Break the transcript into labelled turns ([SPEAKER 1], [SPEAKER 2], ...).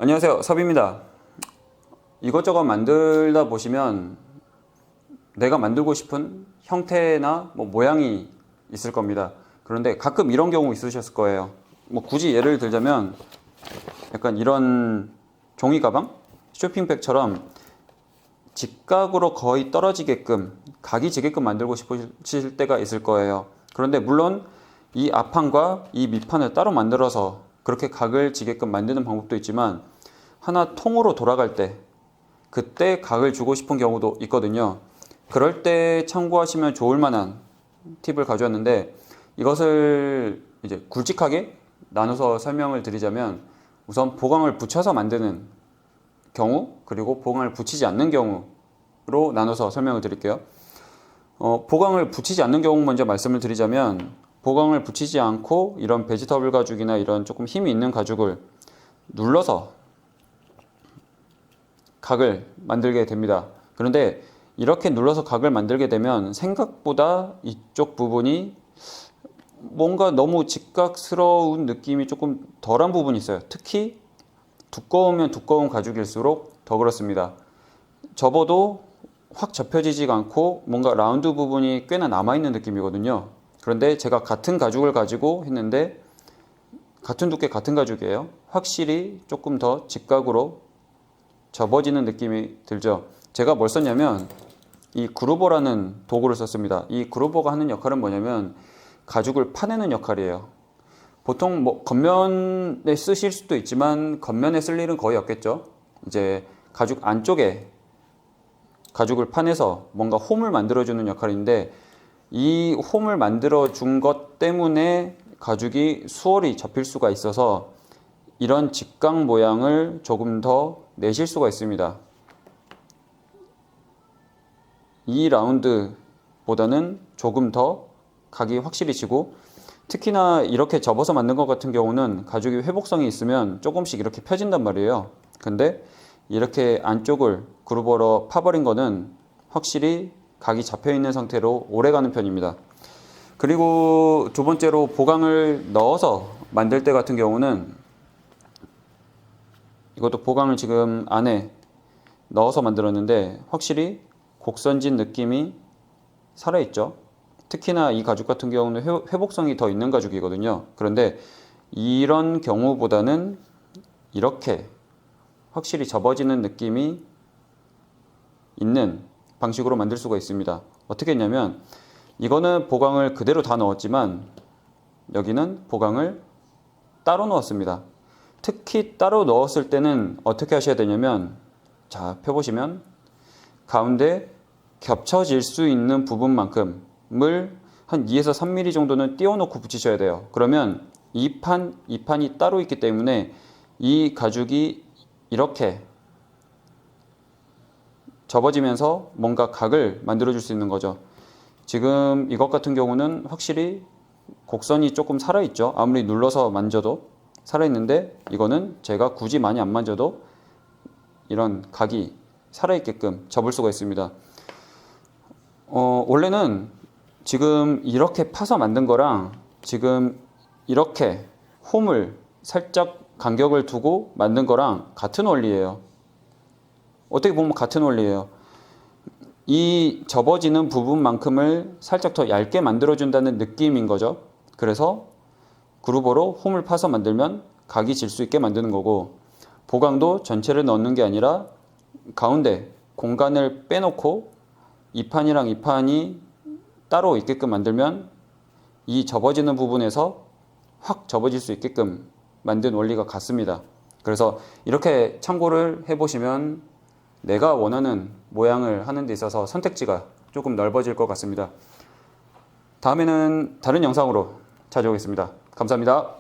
[SPEAKER 1] 안녕하세요, 섭입니다. 이것저것 만들다 보시면 내가 만들고 싶은 형태나 모양이 있을 겁니다. 그런데 가끔 이런 경우 있으셨을 거예요. 굳이 예를 들자면 약간 이런 종이 가방, 쇼핑백처럼 직각으로 거의 떨어지게끔, 각이 지게끔 만들고 싶으실 때가 있을 거예요. 그런데 물론 이 앞판과 이 밑판을 따로 만들어서 그렇게 각을 지게끔 만드는 방법도 있지만, 하나 통으로 돌아갈 때 그때 각을 주고 싶은 경우도 있거든요. 그럴 때 참고하시면 좋을 만한 팁을 가져왔는데, 이것을 이제 굵직하게 나눠서 설명을 드리자면, 우선 보강을 붙여서 만드는 경우, 그리고 보강을 붙이지 않는 경우로 나눠서 설명을 드릴게요. 보강을 붙이지 않는 경우 먼저 말씀을 드리자면, 보강을 붙이지 않고 이런 베지터블 가죽이나 이런 조금 힘이 있는 가죽을 눌러서 각을 만들게 됩니다. 그런데 이렇게 눌러서 각을 만들게 되면 생각보다 이쪽 부분이 뭔가 너무 직각스러운 느낌이 조금 덜한 부분이 있어요. 특히 두꺼우면 두꺼운 가죽일수록 더 그렇습니다. 접어도 확 접혀지지가 않고 뭔가 라운드 부분이 꽤나 남아있는 느낌이거든요. 그런데 제가 같은 가죽을 가지고 했는데, 같은 두께 같은 가죽이에요. 확실히 조금 더 직각으로 접어지는 느낌이 들죠. 제가 뭘 썼냐면 이 그루버라는 도구를 썼습니다. 이 그루버가 하는 역할은 뭐냐면 가죽을 파내는 역할이에요. 보통 겉면에 쓰실 수도 있지만 겉면에 쓸 일은 거의 없겠죠. 이제 가죽 안쪽에 가죽을 파내서 뭔가 홈을 만들어주는 역할인데, 이 홈을 만들어 준 것 때문에 가죽이 수월히 접힐 수가 있어서 이런 직각 모양을 조금 더 내실 수가 있습니다. 이 라운드보다는 조금 더 각이 확실히 지고, 특히나 이렇게 접어서 만든 것 같은 경우는 가죽이 회복성이 있으면 조금씩 이렇게 펴진단 말이에요. 근데 이렇게 안쪽을 그루버로 파버린 거는 확실히 각이 잡혀 있는 상태로 오래 가는 편입니다. 그리고 두 번째로 보강을 넣어서 만들 때 같은 경우는, 이것도 보강을 지금 안에 넣어서 만들었는데 확실히 곡선진 느낌이 살아있죠. 특히나 이 가죽 같은 경우는 회복성이 더 있는 가죽이거든요. 그런데 이런 경우보다는 이렇게 확실히 접어지는 느낌이 있는 방식으로 만들 수가 있습니다. 어떻게 했냐면, 이거는 보강을 그대로 다 넣었지만 여기는 보강을 따로 넣었습니다. 특히 따로 넣었을 때는 어떻게 하셔야 되냐면, 자, 펴보시면 가운데 겹쳐질 수 있는 부분만큼을 한 2에서 3mm 정도는 띄워놓고 붙이셔야 돼요. 그러면 이 판이 따로 있기 때문에 이 가죽이 이렇게 접어지면서 뭔가 각을 만들어줄 수 있는 거죠. 지금 이것 같은 경우는 확실히 곡선이 조금 살아있죠. 아무리 눌러서 만져도 살아있는데, 이거는 제가 굳이 많이 안 만져도 이런 각이 살아있게끔 접을 수가 있습니다. 원래는 지금 이렇게 파서 만든 거랑 지금 이렇게 홈을 살짝 간격을 두고 만든 거랑 같은 원리예요. 어떻게 보면 같은 원리예요. 이 접어지는 부분만큼을 살짝 더 얇게 만들어준다는 느낌인 거죠. 그래서 그루버로 홈을 파서 만들면 각이 질 수 있게 만드는 거고, 보강도 전체를 넣는 게 아니라 가운데 공간을 빼놓고 이 판이랑 이 판이 따로 있게끔 만들면 이 접어지는 부분에서 확 접어질 수 있게끔 만든 원리가 같습니다. 그래서 이렇게 참고를 해보시면 내가 원하는 모양을 하는 데 있어서 선택지가 조금 넓어질 것 같습니다. 다음에는 다른 영상으로 찾아오겠습니다. 감사합니다.